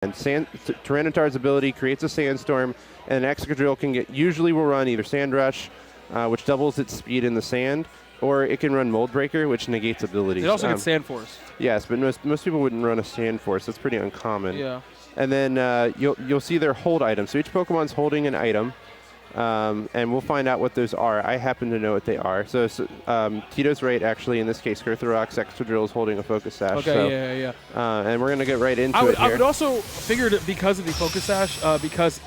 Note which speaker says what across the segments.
Speaker 1: And Tyranitar's ability creates a sandstorm, and an Excadrill usually will run either Sand Rush, which doubles its speed in the sand, or it can run Mold Breaker, which negates abilities.
Speaker 2: It also gets Sand Force.
Speaker 1: Yes, but most people wouldn't run a Sand Force. That's pretty uncommon.
Speaker 2: Yeah.
Speaker 1: And then you'll see their hold items. So each Pokemon's holding an item, and we'll find out what those are. I happen to know what they are. So Tito's right, actually. In this case, Kerthorok's Excadrill is holding a Focus Sash.
Speaker 2: Okay,
Speaker 1: so,
Speaker 2: yeah.
Speaker 1: And we're going to get right into it here.
Speaker 2: I would also figure that because of the Focus Sash, because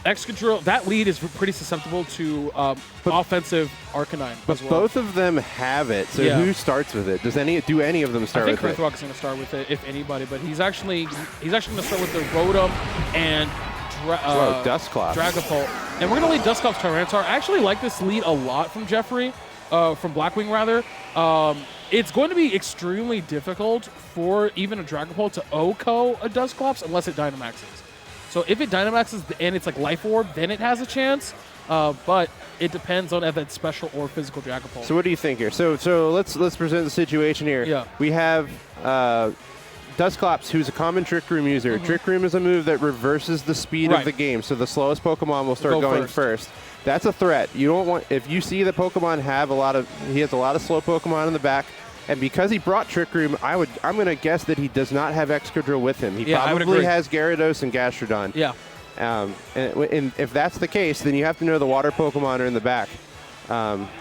Speaker 2: Excadrill, that lead is pretty susceptible to offensive Arcanine
Speaker 1: But
Speaker 2: as well.
Speaker 1: both of them have it, so who starts with it? Do any of them start with it?
Speaker 2: I think Kerthorok is going to start with it, if anybody, but he's actually going to start with the Rotom and
Speaker 1: Dusclops.
Speaker 2: Dragapult. And we're going to lead Dusclops Tyranitar. I actually like this lead a lot from Jeffrey, from Blackwing rather. It's going to be extremely difficult for even a Dragapult to OHKO a Dusclops unless it Dynamaxes. So if it Dynamaxes and it's like Life Orb, then it has a chance. But it depends on if it's special or physical Dragapult.
Speaker 1: So what do you think here? So let's present the situation here.
Speaker 2: Yeah.
Speaker 1: We have Dusclops, who's a common Trick Room user. Trick Room is a move that reverses the speed of the game, so the slowest Pokemon will start going first. That's a threat. You don't want, if you see the Pokemon he has a lot of slow Pokemon in the back, and because he brought Trick Room, I'm going to guess that he does not have Excadrill with him. He probably has Gyarados and Gastrodon.
Speaker 2: Yeah.
Speaker 1: And if that's the case, then you have to know the water Pokemon are in the back.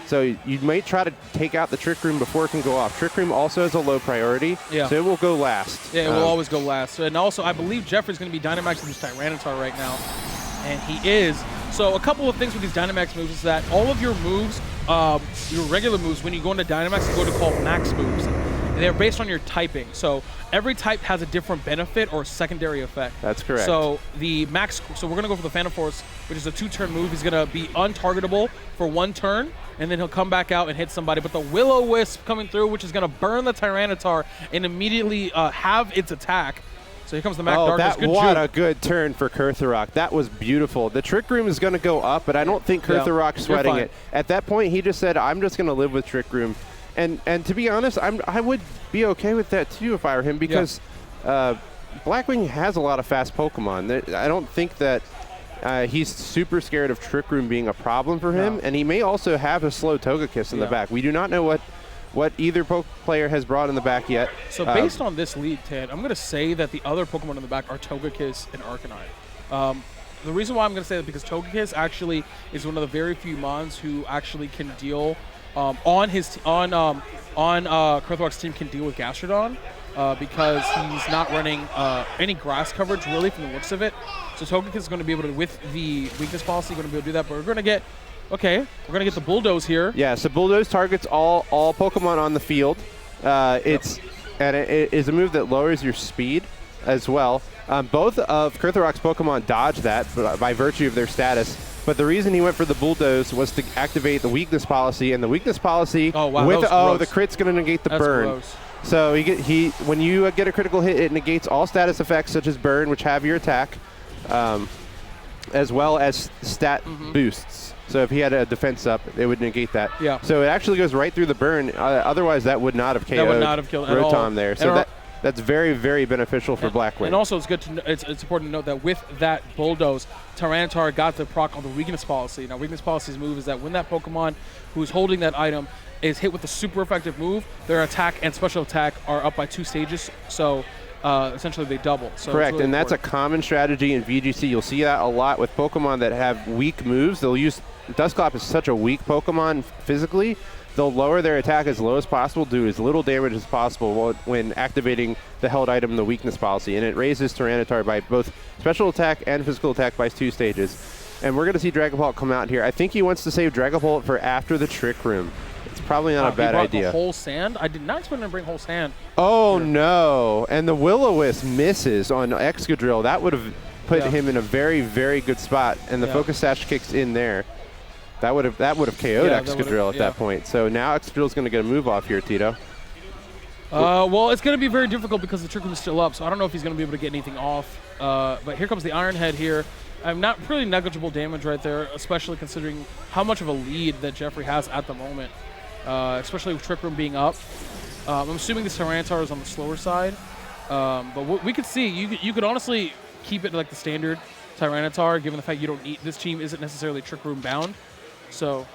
Speaker 1: So you might try to take out the Trick Room before it can go off. Trick Room also has a low priority, so it will go last.
Speaker 2: Yeah, it will always go last. And also, I believe Jeffrey's going to be Dynamaxing his Tyranitar right now, and he is. So a couple of things with these Dynamax moves is that all of your moves, your regular moves, when you go into Dynamax, you go to call Max moves. And they're based on your typing. So every type has a different benefit or secondary effect.
Speaker 1: That's correct.
Speaker 2: So the Max, so we're going to go for the Phantom Force, which is a 2-turn move. He's going to be untargetable for 1 turn, and then he'll come back out and hit somebody. But the Will-O-Wisp coming through, which is going to burn the Tyranitar and immediately have its attack. So here comes the Mac Darkness.
Speaker 1: What a good turn for Kerthorok. That was beautiful. The Trick Room is going to go up, but I don't think Kerthorok's sweating it. At that point, he just said, I'm just going to live with Trick Room. And to be honest, I would be okay with that too if I were him, because Blackwing has a lot of fast Pokemon. I don't think that he's super scared of Trick Room being a problem for him, and he may also have a slow Togekiss in the back. We do not know what either player has brought in the back yet.
Speaker 2: So based on this lead, Ted, I'm going to say that the other Pokemon in the back are Togekiss and Arcanine. The reason why I'm going to say that because Togekiss actually is one of the very few Mons who actually can deal on Kerthorok's team can deal with Gastrodon because he's not running any grass coverage really from the looks of it. So Togekiss is going to be able to, with the weakness policy, going to be able to do that. But we're going to get the Bulldoze here. Yeah,
Speaker 1: so Bulldoze targets all Pokemon on the field. And it is a move that lowers your speed as well. Both of Kerthorok's Pokemon dodge that by virtue of their status. But the reason he went for the Bulldoze was to activate the weakness policy, and the weakness policy the crit's going to negate the burn.
Speaker 2: Gross.
Speaker 1: So when you get a critical hit, it negates all status effects such as burn, which have your attack, as well as stat boosts. So if he had a defense up, it would negate that.
Speaker 2: Yeah.
Speaker 1: So it actually goes right through the burn. Otherwise, that would not have KO'd Rotom there. So that's very, very beneficial for Blackwing.
Speaker 2: And also, it's good to it's important to note that with that Bulldoze, Tyranitar got the proc on the weakness policy. Now, weakness policy's move is that when that Pokemon who's holding that item is hit with a super effective move, their attack and special attack are up by 2 stages. So essentially, they double. So
Speaker 1: correct,
Speaker 2: really
Speaker 1: and that's a common strategy in VGC. You'll see that a lot with Pokemon that have weak moves. They'll use Dusclops is such a weak Pokemon physically. They'll lower their attack as low as possible, do as little damage as possible when activating the held item, the weakness policy. And it raises Tyranitar by both special attack and physical attack by 2 stages. And we're going to see Dragapult come out here. I think he wants to save Dragapult for after the Trick Room. It's probably not a bad idea.
Speaker 2: The whole sand? I did not expect him to bring whole sand.
Speaker 1: Oh, no. And the Will-O-Wisp misses on Excadrill. That would have put him in a very, very good spot. And the Focus Sash kicks in there. That would have KO'd Excadrill at that point. So now Excadrill's going to get a move off here, Tito.
Speaker 2: Well, it's going to be very difficult because the Trick Room is still up, so I don't know if he's going to be able to get anything off. But here comes the Iron Head here. Not really negligible damage right there, especially considering how much of a lead that Jeffrey has at the moment, especially with Trick Room being up. I'm assuming this Tyranitar is on the slower side. But we could see, you could honestly keep it like the standard Tyranitar, given the fact you don't need, this team isn't necessarily Trick Room bound. So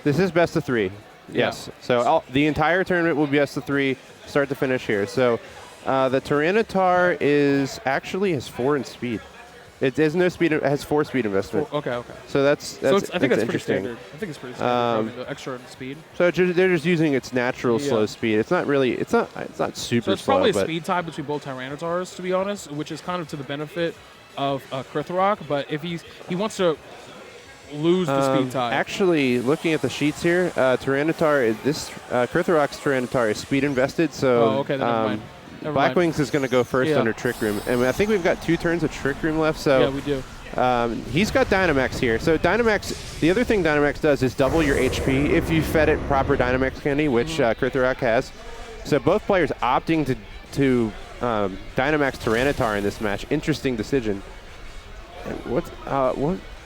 Speaker 1: this is best of 3. Yes.
Speaker 2: Yeah.
Speaker 1: So the entire tournament will be best of 3, start to finish here. So the Tyranitar has 4 in speed. It has no speed. It has 4 speed investment.
Speaker 2: Okay.
Speaker 1: So that's
Speaker 2: I think that's
Speaker 1: interesting.
Speaker 2: pretty standard. I think it's pretty standard. The extra speed.
Speaker 1: So they're just using its natural slow speed. It's not really. It's not super slow.
Speaker 2: So it's probably a speed tie between both Tyranitars, to be honest, which is kind of to the benefit of Kerthorok. But if he wants to lose the speed tie.
Speaker 1: Actually, looking at the sheets here, Tyranitar, Kerthorok's Tyranitar is speed invested. So
Speaker 2: okay, then never mind.
Speaker 1: Blackwings is going to go first under Trick Room. And I think we've got 2 turns of Trick Room left. So
Speaker 2: yeah, we do.
Speaker 1: He's got Dynamax here. So Dynamax, the other thing Dynamax does is double your HP if you fed it proper Dynamax candy, which Kerthorok has. So both players opting to Dynamax Tyranitar in this match. Interesting decision. What?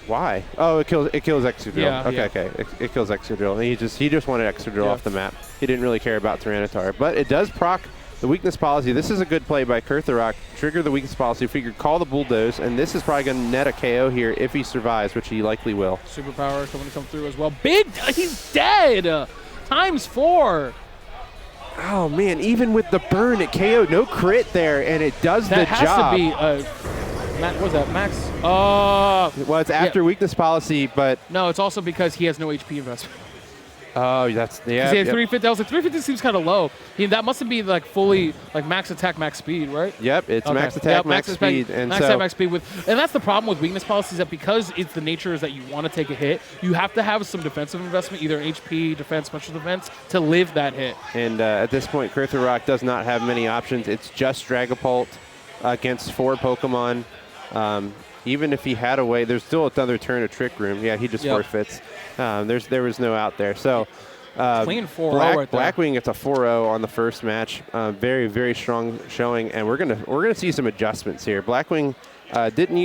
Speaker 1: Why? Oh, it kills Excadrill.
Speaker 2: Yeah,
Speaker 1: okay. It kills Excadrill. He just wanted Excadrill off the map. He didn't really care about Tyranitar. But it does proc the weakness policy. This is a good play by Kerthorok. Trigger the weakness policy. Figured call the Bulldoze, and this is probably going to net a KO here if he survives, which he likely will.
Speaker 2: Superpower coming to come through as well. He's dead. ×4.
Speaker 1: Oh man! Even with the burn, it KO'd. No crit there, and it does the job.
Speaker 2: That has to be. What was that, Max?
Speaker 1: Well, it's after weakness policy, but
Speaker 2: no, it's also because he has no HP investment.
Speaker 1: Oh, that's
Speaker 2: He had 350. I was like, 350 seems kind of low. That mustn't be like fully like max attack, max speed, right?
Speaker 1: Yep, it's max attack, max speed, and
Speaker 2: max attack, max speed and that's the problem with weakness policies, that because it's the nature is that you want to take a hit, you have to have some defensive investment, either HP, defense, special defense, to live that hit.
Speaker 1: And at this point, Kerthorok does not have many options. It's just Dragapult against 4 Pokemon. Even if he had a way, there's still another turn of Trick Room. Yeah, he just forfeits. There was no out there. So
Speaker 2: clean 4-0 right there.
Speaker 1: Blackwing gets a 4-0 on the first match. Very, very strong showing, and we're gonna see some adjustments here. Blackwing didn't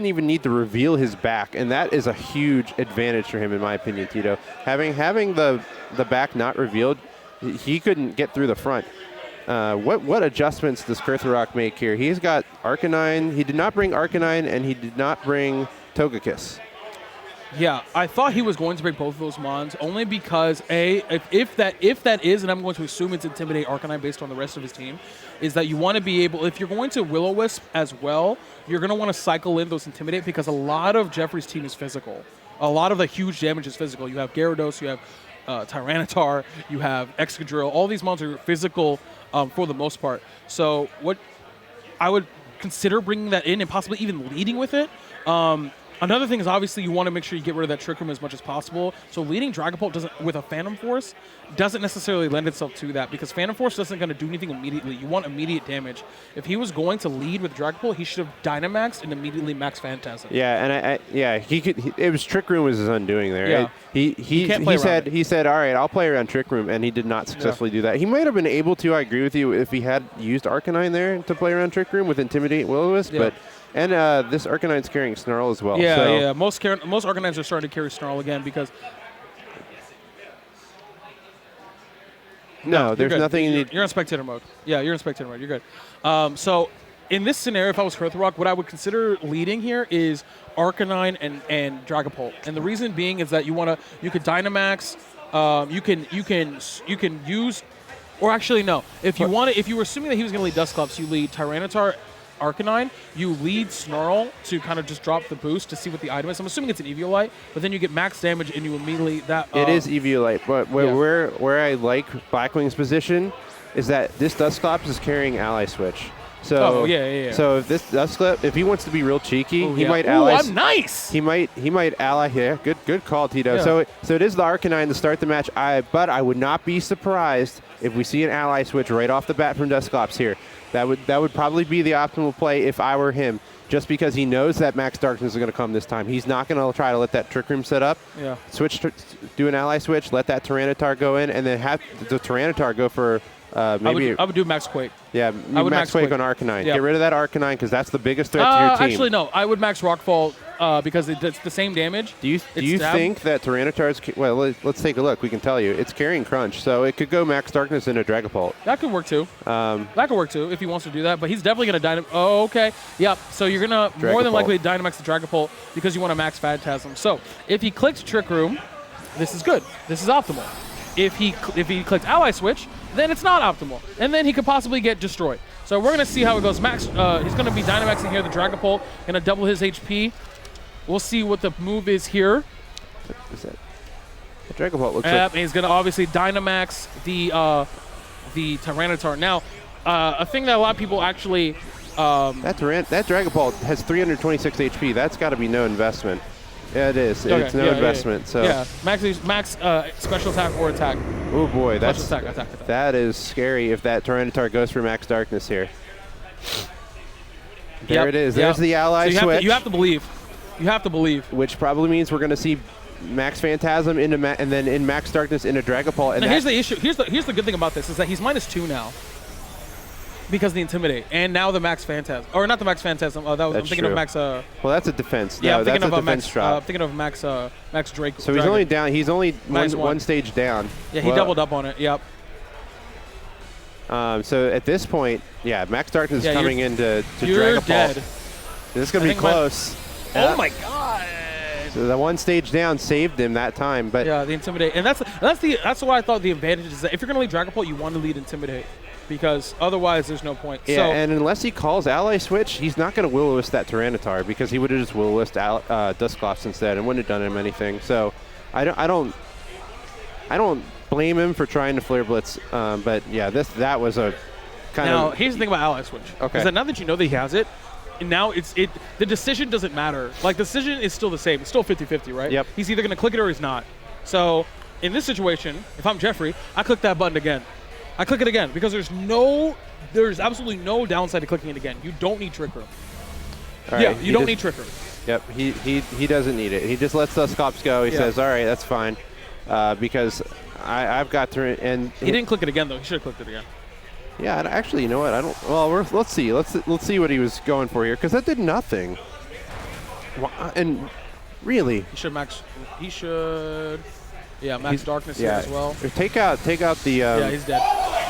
Speaker 1: even need to reveal his back, and that is a huge advantage for him, in my opinion, Tito. Having the back not revealed, he couldn't get through the front. What adjustments does Kerthorok make here? He's got Arcanine. He did not bring Arcanine, and he did not bring Togekiss.
Speaker 2: Yeah, I thought he was going to bring both of those mons, only because if that is, and I'm going to assume it's Intimidate Arcanine based on the rest of his team, is that you want to be able, if you're going to Will-O-Wisp as well, you're going to want to cycle in those Intimidate, because a lot of Jeffrey's team is physical. A lot of the huge damage is physical. You have Gyarados, you have Tyranitar, you have Excadrill. All these mons are physical for the most part. So what I would consider bringing that in and possibly even leading with it. Another thing is obviously you want to make sure you get rid of that Trick Room as much as possible. So leading Dragapult with a Phantom Force doesn't necessarily lend itself to that, because Phantom Force isn't going to do anything immediately. You want immediate damage. If he was going to lead with Dragapult, he should have Dynamaxed and immediately max Phantasm.
Speaker 1: Yeah, and he could. It was Trick Room was his undoing there.
Speaker 2: Yeah.
Speaker 1: He said, all right, I'll play around Trick Room, and he did not successfully do that. He might have been able to. I agree with you if he had used Arcanine there to play around Trick Room with Intimidate Will-O-Wisp, but. And this Arcanine's carrying Snarl as well.
Speaker 2: Yeah,
Speaker 1: so.
Speaker 2: yeah. Most Arcanines are starting to carry Snarl again because.
Speaker 1: No, there's nothing you need.
Speaker 2: You're in spectator mode. Yeah, you're in spectator mode. You're good. So in this scenario, if I was Kerthorok, what I would consider leading here is Arcanine and Dragapult. And the reason being is that you could Dynamax. You can use, or actually no. If you were assuming that he was going to lead Dusclops, you lead Tyranitar. Arcanine, you lead Snarl to kind of just drop the boost to see what the item is. I'm assuming it's an Eviolite, but then you get max damage and you immediately
Speaker 1: it is Eviolite, but where I like Blackwing's position is that this Dusclops is carrying Ally Switch. So So if this Dusclops, if he wants to be real cheeky, he might ally.
Speaker 2: I'm nice.
Speaker 1: He might ally here. Good call, Tito.
Speaker 2: Yeah.
Speaker 1: So it is the Arcanine to start the match. But I would not be surprised if we see an Ally Switch right off the bat from Dusclops here. That would probably be the optimal play if I were him, just because he knows that Max Darkness is going to come this time. He's not going to try to let that Trick Room set up.
Speaker 2: Yeah.
Speaker 1: Do an Ally Switch, let that Tyranitar go in, and then have the Tyranitar go for maybe.
Speaker 2: I would do Max Quake.
Speaker 1: Yeah, I would Max Quake on Arcanine.
Speaker 2: Yeah.
Speaker 1: Get rid of that Arcanine because that's the biggest threat to your team.
Speaker 2: Actually, no. I would Max Rockfall because it's the same damage.
Speaker 1: Do you think that Tyranitar's... Well, let's take a look. We can tell you. It's carrying Crunch, so it could go Max Darkness into Dragapult.
Speaker 2: That could work too. That could work too if he wants to do that, but he's definitely going to Oh, okay. Yep. So you're going to more than likely Dynamax the Dragapult because you want to max Phantasm. So if he clicked Trick Room, this is good. This is optimal. If he clicked Ally Switch, then it's not optimal. And then he could possibly get destroyed. So we're going to see how it goes. Max, he's going to be Dynamaxing here, the Dragapult, going to double his HP. We'll see what the move is here.
Speaker 1: What is that? The Dragapult looks like...
Speaker 2: And he's going to obviously Dynamax the Tyranitar. Now, a thing that a lot of people actually...
Speaker 1: that Dragapult has 326 HP. That's got to be no investment. Yeah, it is. Okay, it's no investment. So
Speaker 2: yeah, max special attack or attack.
Speaker 1: Oh boy, that's
Speaker 2: attack.
Speaker 1: That is scary if that Tyranitar goes for Max Darkness here. There it is. There's the Ally Switch.
Speaker 2: You have to believe. You have to believe.
Speaker 1: Which probably means we're going to see Max Phantasm into and then in Max Darkness into Dragapult. And
Speaker 2: now here's the issue. Here's the good thing about this is that he's -2 now. Because of the Intimidate, and now the Max Phantasm, or not the Max Phantasm. I'm thinking of Max.
Speaker 1: Well, that's a defense.
Speaker 2: Yeah,
Speaker 1: no,
Speaker 2: I'm thinking
Speaker 1: that's
Speaker 2: of
Speaker 1: a defense drop.
Speaker 2: I'm thinking of Max Drake.
Speaker 1: So he's only down. He's only one stage down.
Speaker 2: Yeah, he doubled up on it. Yep.
Speaker 1: So at this point, yeah, Max Darkness is coming into
Speaker 2: you're
Speaker 1: Dragapult.
Speaker 2: Dead.
Speaker 1: This is gonna be close.
Speaker 2: Oh my God.
Speaker 1: So the one stage down saved him that time, but
Speaker 2: yeah, the Intimidate, and that's what I thought the advantage is. That if you're gonna lead Dragapult, you want to lead Intimidate. Because otherwise, there's no point.
Speaker 1: Yeah,
Speaker 2: so,
Speaker 1: and unless he calls Ally Switch, he's not going to Will-O-Wisp that Tyranitar because he would have just Will-O-Wisped Dusclops instead and wouldn't have done him anything. So I don't blame him for trying to Flare Blitz. But yeah, that was a kind of.
Speaker 2: Now here's the thing about Ally Switch.
Speaker 1: Okay.
Speaker 2: Is that now that you know that he has it, now the decision doesn't matter. Like the decision is still the same. It's still 50-50, right?
Speaker 1: Yep.
Speaker 2: He's either going to click it or he's not. So in this situation, if I'm Jeffrey, I click that button again. I click it again because there's absolutely no downside to clicking it again. You don't need Trick Room.
Speaker 1: Right,
Speaker 2: you don't need Trick Room.
Speaker 1: Yep, he doesn't need it. He just lets the Dusclops go. He says, all right, that's fine, because I've got to. And
Speaker 2: he didn't click it again though. He should have clicked it again.
Speaker 1: Yeah, actually, you know what? I don't. Well, let's see. Let's see what he was going for here because that did nothing. And really,
Speaker 2: he should max. He should. Yeah, Max Darkness here as well.
Speaker 1: Take out the.
Speaker 2: Yeah, he's dead.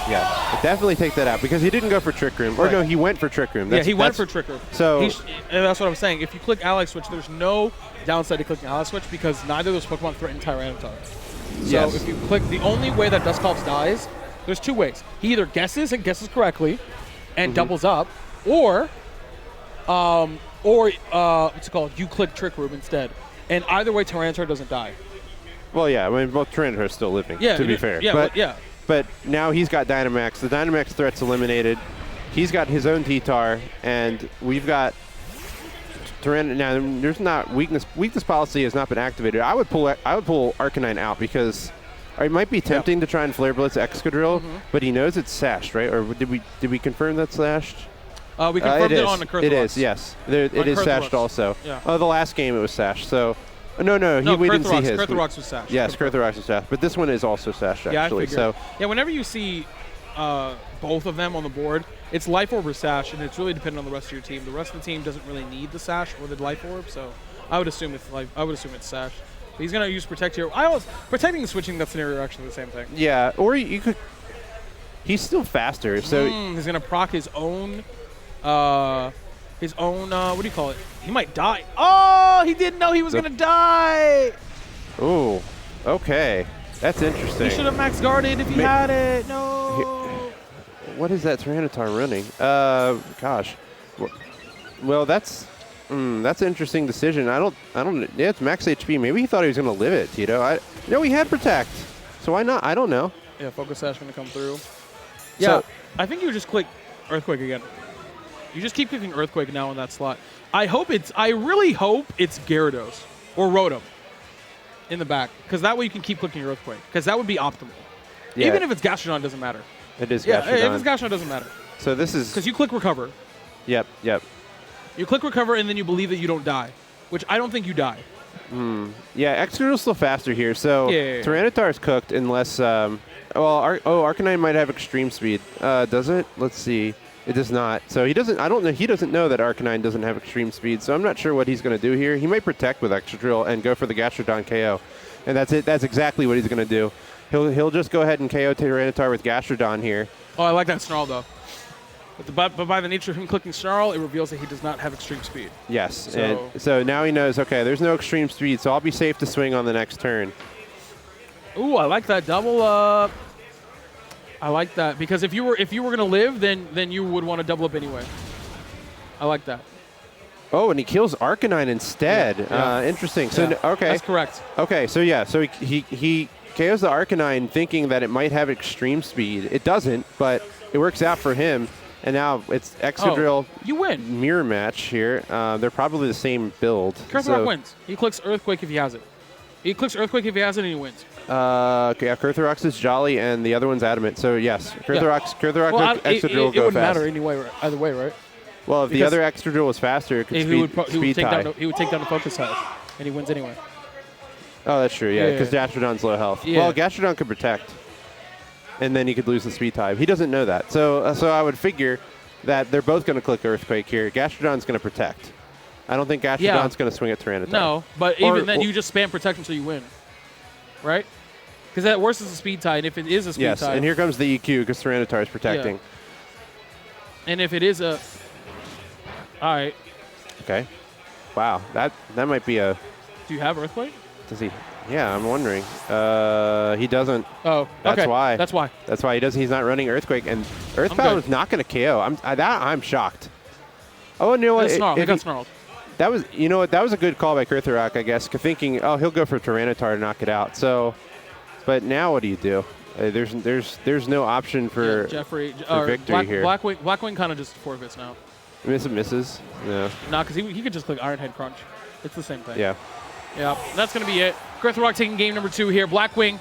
Speaker 1: Yeah, definitely take that out because he didn't go for Trick Room. Or no, he went for Trick Room.
Speaker 2: He went for Trick Room.
Speaker 1: So
Speaker 2: and that's what I'm saying. If you click Ally Switch, there's no downside to clicking Ally Switch because neither of those Pokemon threaten Tyranitar. So if you click, the only way that Dusclops dies, there's two ways. He either guesses and guesses correctly and doubles up, or what's it called? You click Trick Room instead. And either way, Tyranitar doesn't die.
Speaker 1: Well, yeah, I mean, both Tyranitar are still living, to be fair.
Speaker 2: Yeah,
Speaker 1: but now he's got Dynamax. The Dynamax threat's eliminated. He's got his own T-Tar, and we've got Tyranitar. Now, there's not weakness policy has not been activated. I would pull Arcanine out because it might be tempting to try and Flare Blitz Excadrill, but he knows it's sashed, right? Or did we confirm that's sashed?
Speaker 2: We confirmed it on the Kerthorok.
Speaker 1: It is, yes. It is sashed also.
Speaker 2: Yeah.
Speaker 1: Oh, the last game it was sashed, so. No, we didn't see his.
Speaker 2: Kerthorok's was sashed.
Speaker 1: Yes, Kerthorok's was sashed. But this one is also sashed, actually.
Speaker 2: I figured. Yeah, whenever you see both of them on the board, it's Life Orb or Sash, and it's really dependent on the rest of your team. The rest of the team doesn't really need the Sash or the Life Orb, so I would assume it's Sash. But he's going to use Protect here. Protecting and switching that scenario are actually the same thing.
Speaker 1: Yeah, or you could. He's still faster, so.
Speaker 2: He's going to proc his own. What do you call it? He might die. Oh, he didn't know he was going to die.
Speaker 1: Ooh, okay. That's interesting.
Speaker 2: He should have max guarded if he had it. No.
Speaker 1: What is that Tyranitar running? Gosh. Well, that's an interesting decision. I don't. Yeah, it's max HP. Maybe he thought he was going to live it, Tito. No, he had Protect. So why not? I don't know.
Speaker 2: Yeah, Focus Sash going to come through. Yeah, so, I think you just click Earthquake again. You just keep clicking Earthquake now in that slot. I really hope it's Gyarados or Rotom in the back, because that way you can keep clicking Earthquake, because that would be optimal. Yeah. Even if it's Gastrodon, doesn't matter.
Speaker 1: It is Gastrodon.
Speaker 2: Yeah, if it's Gastrodon, doesn't matter.
Speaker 1: So this is...
Speaker 2: Because you click Recover.
Speaker 1: Yep.
Speaker 2: You click Recover, and then you believe that you don't die, which I don't think you die.
Speaker 1: Yeah, Excadrill's still faster here, so Tyranitar's cooked unless... Arcanine might have Extreme Speed. Does it? Let's see. It does not. So he doesn't. I don't know. He doesn't know that Arcanine doesn't have extreme speed. So I'm not sure what he's going to do here. He might protect with Extra Drill and go for the Gastrodon KO, and that's it. That's exactly what he's going to do. He'll just go ahead and KO Tyranitar with Gastrodon here.
Speaker 2: Oh, I like that Snarl though. But by the nature of him clicking Snarl, it reveals that he does not have extreme speed.
Speaker 1: Yes. So now he knows. Okay, there's no extreme speed, so I'll be safe to swing on the next turn.
Speaker 2: Ooh, I like that double up. I like that because if you were gonna live, then you would want to double up anyway. I like that.
Speaker 1: Oh, and he kills Arcanine instead.
Speaker 2: Yeah.
Speaker 1: Interesting. So okay,
Speaker 2: that's correct.
Speaker 1: Okay, so yeah, so he KOs the Arcanine thinking that it might have extreme speed. It doesn't, but it works out for him. And now it's Excadrill.
Speaker 2: You win.
Speaker 1: Mirror match here. They're probably the same build.
Speaker 2: Kerthorok wins. He clicks Earthquake if he has it. He clicks Earthquake if he has it, and he wins.
Speaker 1: Okay, yeah, Kerthorok's is Jolly, and the other one's Adamant. So yes, Kerthorok
Speaker 2: well,
Speaker 1: Excadrill
Speaker 2: it
Speaker 1: go
Speaker 2: wouldn't
Speaker 1: fast.
Speaker 2: matter anyway, either way, right?
Speaker 1: Well, if the other Excadrill was faster, it could
Speaker 2: he would
Speaker 1: speed tie.
Speaker 2: he would take down the focus health, and he wins anyway.
Speaker 1: Oh, that's true. Yeah, because Gastrodon's low health. Yeah. Well, Gastrodon could protect, and then he could lose the speed tie. He doesn't know that. So I would figure that they're both going to click Earthquake here. Gastrodon's going to protect. I don't think Gastrodon's going to swing at Tyranitar.
Speaker 2: No, but even then, you just spam protect until you win, right? Because at worst, it's a speed tie, and if it is a speed tie...
Speaker 1: Yes, and here comes the EQ because Tyranitar is protecting.
Speaker 2: Yeah. And if it is a... All right.
Speaker 1: Okay. Wow, that might be a...
Speaker 2: Do you have Earthquake?
Speaker 1: Does he? Yeah, I'm wondering. He doesn't.
Speaker 2: Oh,
Speaker 1: that's why.
Speaker 2: That's why.
Speaker 1: That's why he doesn't. He's not running Earthquake, and Earthbound is not going to KO. I'm shocked. Oh, and you know what?
Speaker 2: He got snarled.
Speaker 1: That was, you know what? That was a good call by Kerthorok, I guess, thinking, oh, he'll go for Tyranitar to knock it out. So, but now what do you do? There's no option for
Speaker 2: Jeffrey
Speaker 1: for victory here.
Speaker 2: Blackwing kind of just forfeits now.
Speaker 1: Misses. No.
Speaker 2: Nah, because he could just click Iron Head Crunch. It's the same thing.
Speaker 1: Yeah.
Speaker 2: Yeah, that's going to be it. Kerthorok taking game number 2 here. Blackwing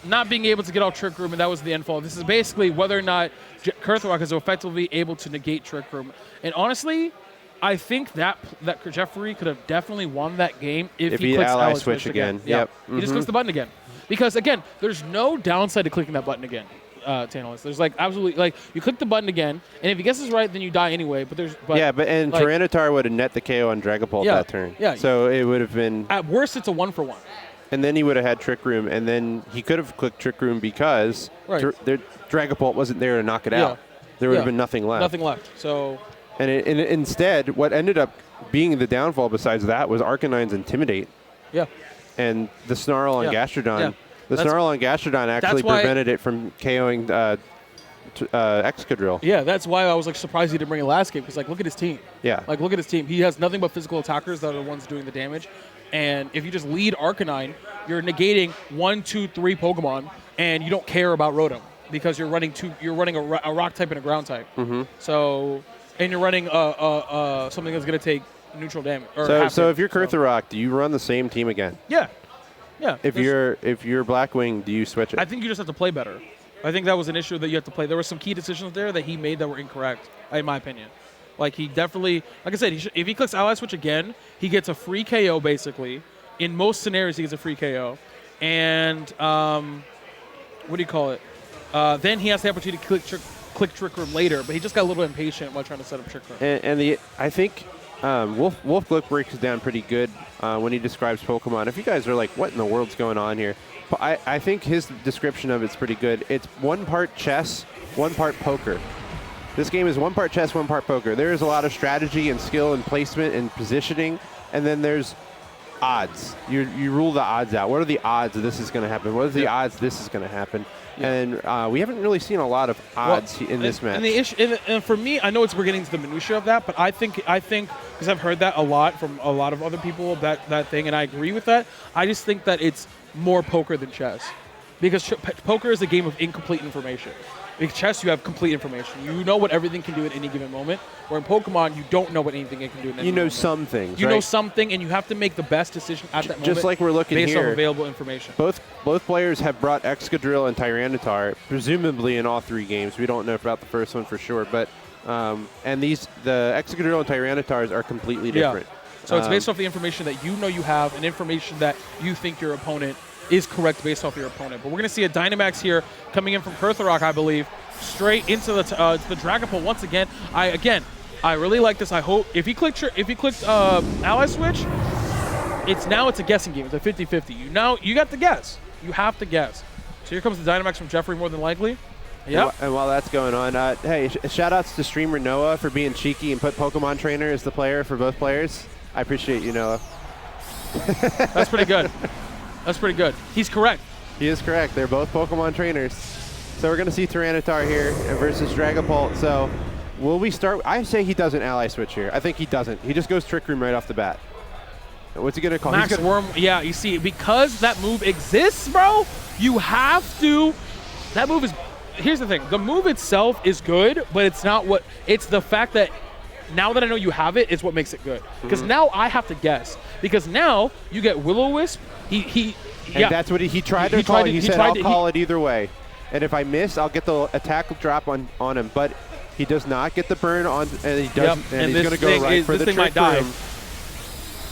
Speaker 2: not being able to get off Trick Room, and that was the end fall. This is basically whether or not Kerthorok is effectively able to negate Trick Room. And honestly, I think that Jeffrey could have definitely won that game if he clicks
Speaker 1: ally switch again.
Speaker 2: Yeah.
Speaker 1: Yep.
Speaker 2: He just clicks the button again. Because, again, there's no downside to clicking that button again. To analysts. There's absolutely you click the button again, and if he guesses right, then you die anyway. But
Speaker 1: Tyranitar would have net the KO on Dragapult that turn.
Speaker 2: Yeah.
Speaker 1: So it would have been
Speaker 2: at worst it's a 1-for-1.
Speaker 1: And then he would have had Trick Room, and then he could have clicked Trick Room because Dragapult wasn't there to knock it out. There would have been nothing left.
Speaker 2: Nothing left. So.
Speaker 1: And instead, what ended up being the downfall besides that was Arcanine's Intimidate.
Speaker 2: Yeah.
Speaker 1: And the Snarl on Gastrodon.
Speaker 2: Yeah.
Speaker 1: The Snarl on Gastrodon actually prevented it from KOing Excadrill.
Speaker 2: Yeah, that's why I was surprised he didn't bring it last game because look at his team.
Speaker 1: Yeah.
Speaker 2: Look at his team. He has nothing but physical attackers that are the ones doing the damage. And if you just lead Arcanine, you're negating 1, 2, 3 Pokemon, and you don't care about Rotom because you're running a rock type and a ground type.
Speaker 1: Mm-hmm.
Speaker 2: So, and you're running something that's going to take neutral damage.
Speaker 1: So if you're Kerthorok, do you run the same team again?
Speaker 2: Yeah. Yeah.
Speaker 1: If you're Blackwing, do you switch it?
Speaker 2: I think you just have to play better. I think that was an issue that you have to play. There were some key decisions there that he made that were incorrect, in my opinion. He definitely, like I said, if he clicks Ally Switch again, he gets a free KO basically. In most scenarios, he gets a free KO. And what do you call it? Then he has the opportunity to click Trick Room later, but he just got a little impatient while trying to set up Trick Room.
Speaker 1: And I think Wolf Glick breaks down pretty good when he describes Pokemon. If you guys are like, what in the world's going on here? I think his description of it's pretty good. It's 1 part chess, 1 part poker. This game is 1 part chess, 1 part poker. There is a lot of strategy and skill and placement and positioning, and then there's odds. You rule the odds out. What are the odds that this is going to happen? What are the odds this is going to happen? Yeah. And we haven't really seen a lot of odds in this match.
Speaker 2: And the issue, and for me, I know we're getting to the minutia of that, but I think because I've heard that a lot from a lot of other people that thing, and I agree with that. I just think that it's more poker than chess, because poker is a game of incomplete information. In chess, you have complete information. You know what everything can do at any given moment. Where in Pokemon, you don't know what anything it can do at any given moment.
Speaker 1: You know some things,
Speaker 2: You know something, and you have to make the best decision at that moment.
Speaker 1: Just like we're looking
Speaker 2: based
Speaker 1: here,
Speaker 2: on available information.
Speaker 1: Both players have brought Excadrill and Tyranitar, presumably in all 3 games. We don't know about the first one for sure, but and the Excadrill and Tyranitars are completely different.
Speaker 2: So it's based off the information that you know you have and information that you think your opponent is correct based off your opponent. But we're going to see a Dynamax here coming in from Kerthorok, I believe, straight into the Dragapult once again. I really like this. I hope if he clicked Ally Switch, it's a guessing game. It's a 50-50. You got to guess. You have to guess. So here comes the Dynamax from Jeffrey, more than likely. Yep.
Speaker 1: And while that's going on, hey, shout-outs to streamer Noah for being cheeky and put Pokemon Trainer as the player for both players. I appreciate you, Noah.
Speaker 2: That's pretty good. That's pretty good. He's correct.
Speaker 1: He is correct. They're both Pokemon trainers. So we're going to see Tyranitar here versus Dragapult. So will we start? I say he doesn't Ally Switch here. I think he doesn't. He just goes Trick Room right off the bat. What's he going to call?
Speaker 2: Max Worm. Yeah, you see, because that move exists, bro, you have to. That move is. Here's the thing. The move itself is good, but it's not what. It's the fact that now that I know you have it is what makes it good. Because now I have to guess. Because now you get Will-O-Wisp.
Speaker 1: That's what he tried to call. He said, I'll call it either way. And if I miss, I'll get the attack drop on him. But he does not get the burn on, and he doesn't. And he's going to go right for the Trick Room.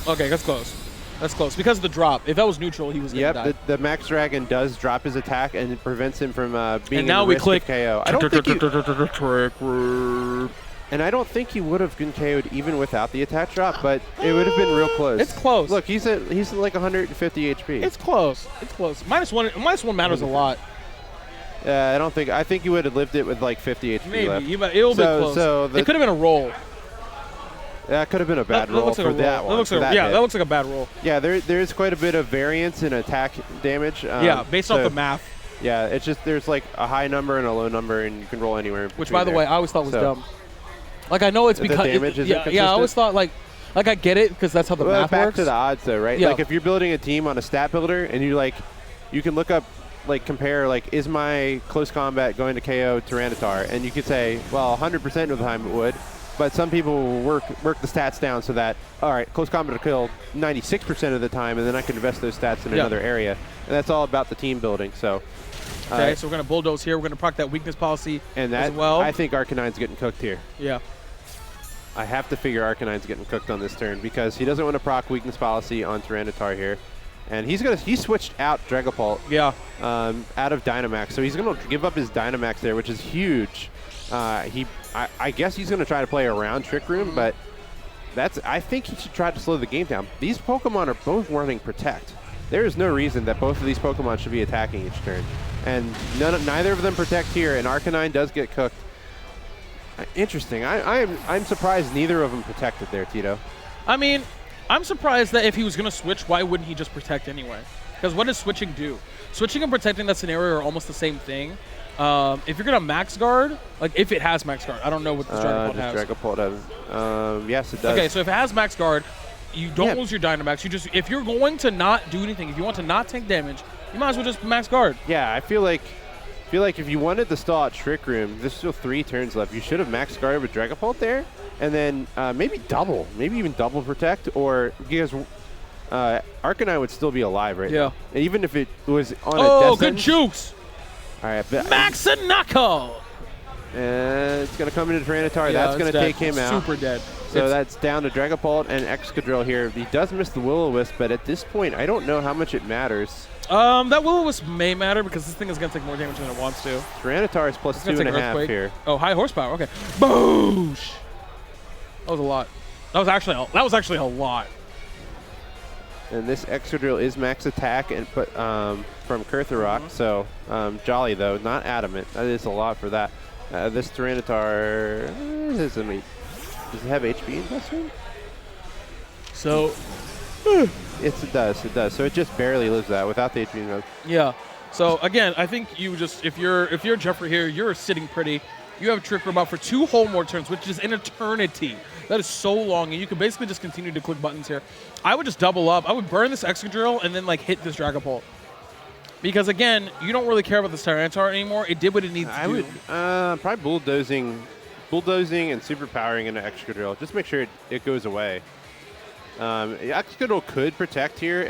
Speaker 2: Okay, that's close. That's close. Because of the drop. If that was neutral, he was going to die.
Speaker 1: The Max Dragon does drop his attack, and it prevents him from being
Speaker 2: and now we click
Speaker 1: KO. I don't think and I don't think he would have been KO'd even without the attack drop, but it would have been real close.
Speaker 2: It's close.
Speaker 1: Look, he's like 150 HP.
Speaker 2: It's close. It's close. -1 matters a lot.
Speaker 1: I think you would have lived it with like 50 HP
Speaker 2: Maybe.
Speaker 1: left.
Speaker 2: It'll be close. It could have been a roll.
Speaker 1: That could have been a bad roll for that one.
Speaker 2: That looks like a bad roll.
Speaker 1: Yeah, there's quite a bit of variance in attack damage.
Speaker 2: Based off the math.
Speaker 1: Yeah, it's just there's like a high number and a low number, and you can roll anywhere.
Speaker 2: Which, by the way, I always thought was dumb. Like, I know it's because
Speaker 1: damage isn't consistent?
Speaker 2: I always thought like I get it because that's how the math
Speaker 1: back
Speaker 2: works.
Speaker 1: to the odds though, right?
Speaker 2: Yeah.
Speaker 1: Like if you're building a team on a stat builder and you can look up, like compare, like is my close combat going to KO Tyranitar, and you could say, well, 100% of the time it would, but some people will work the stats down so that, all right, close combat will kill 96% of the time, and then I can invest those stats in another area, and that's all about the team building. So.
Speaker 2: Okay, so we're going to bulldoze here. We're going to proc that weakness policy as well.
Speaker 1: I think Arcanine's getting cooked here.
Speaker 2: Yeah.
Speaker 1: I have to figure Arcanine's getting cooked on this turn because he doesn't want to proc weakness policy on Tyranitar here. And he switched out Dragapult out of Dynamax. So he's going to give up his Dynamax there, which is huge. I guess he's going to try to play around Trick Room, but I think he should try to slow the game down. These Pokemon are both running Protect. There is no reason that both of these Pokemon should be attacking each turn. And neither of them Protect here, and Arcanine does get cooked. Interesting. I'm surprised neither of them protected there, Tito. I
Speaker 2: mean, I'm surprised that if he was going to switch, why wouldn't he just protect anyway? Because what does switching do? Switching and protecting that scenario are almost the same thing. If you're going to max guard, like if it has max guard, I don't know what this Dragapult has.
Speaker 1: Dragapult has. Yes, it does.
Speaker 2: Okay, so if it has max guard, you don't lose your Dynamax. If you're going to not do anything, if you want to not take damage, you might as well just max guard.
Speaker 1: Yeah, I feel like if you wanted to stall out Trick Room, there's still 3 turns left. You should have max guarded with Dragapult there, and then maybe even double protect, or because Arcanine would still be alive right now. And even if it was on a death
Speaker 2: good jukes!
Speaker 1: All right,
Speaker 2: Max and Knuckle!
Speaker 1: It's going to come into Tyranitar. That's going to take him out.
Speaker 2: Super dead.
Speaker 1: So that's down to Dragapult and Excadrill here. He does miss the Will-O-Wisp, but at this point, I don't know how much it matters.
Speaker 2: That Will-O-Wisp may matter because this thing is going to take more damage than it wants to.
Speaker 1: Tyranitar is plus 2.5 here.
Speaker 2: Oh, high horsepower. Okay. Boosh! That was a lot. That was actually a lot.
Speaker 1: And this Excadrill is max attack and from Kerthorok. So Jolly though, not adamant. That is a lot for that. This Tyranitar does it have HP investment?
Speaker 2: So
Speaker 1: it does. So it just barely lives that without the HP investment.
Speaker 2: Yeah. So again, I think if you're Jeffrey here, you're sitting pretty. You have Trick Room out for 2 whole more turns, which is an eternity. That is so long, and you can basically just continue to click buttons here. I would just double up. I would burn this Excadrill and then like hit this Dragapult. Because again, you don't really care about this Tyranitar anymore. It did what it needs to do.
Speaker 1: I would probably bulldozing and superpowering into Excadrill. Just make sure it goes away. Excadrill could protect here,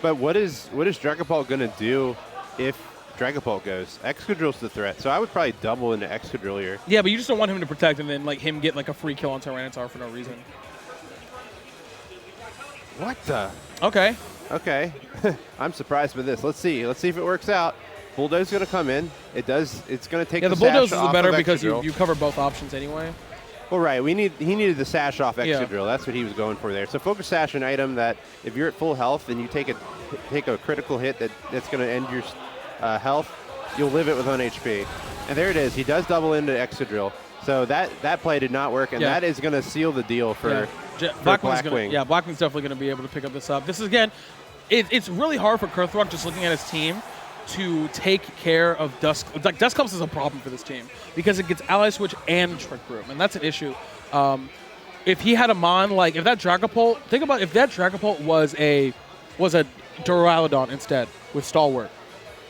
Speaker 1: but what is Dragapult gonna do if Dragapult goes? Excadrill's the threat, so I would probably double into Excadrill here.
Speaker 2: Yeah, but you just don't want him to protect and then like him get like a free kill on Tyranitar for no reason.
Speaker 1: What the?
Speaker 2: Okay.
Speaker 1: Okay. I'm surprised by this. Let's see. Let's see if it works out. Bulldoze's going to come in. It does. It's going to take
Speaker 2: the
Speaker 1: sash
Speaker 2: Bulldoze is
Speaker 1: off
Speaker 2: better
Speaker 1: of
Speaker 2: because
Speaker 1: Excadrill.
Speaker 2: you cover both options anyway.
Speaker 1: Well, right. He needed the sash off
Speaker 2: Yeah.
Speaker 1: Excadrill. That's what he was going for there. So focus sash, an item that if you're at full health and you take a critical hit that's going to end your health, you'll live it with 1 HP. And there it is. He does double into Excadrill. So that play did not work, and that is going to seal the deal for Blackwing.
Speaker 2: Yeah, Blackwing's definitely going to be able to pick up this up. This is, again, it's really hard for Kerthorok, just looking at his team, to take care of Dusk. Like, Dusclops is a problem for this team because it gets Ally Switch and Trick Room, and that's an issue. If he had a Mon, like, if that Dragapult, think about if that Dragapult was a Duraludon instead with Stalwart.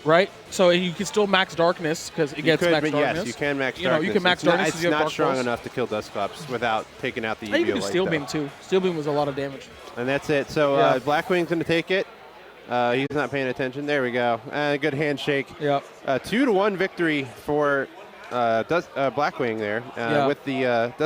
Speaker 2: Right? So you can still max darkness because it gets max darkness.
Speaker 1: Yes, you can max darkness.
Speaker 2: You can max darkness.
Speaker 1: It's not strong enough to kill Dusclops without taking out the EV.
Speaker 2: You can do Steel Beam too. Steel Beam was a lot of damage.
Speaker 1: And that's it. So Blackwing's going to take it. He's not paying attention. There we go. Good handshake.
Speaker 2: Yep.
Speaker 1: 2-1 victory for Blackwing there with the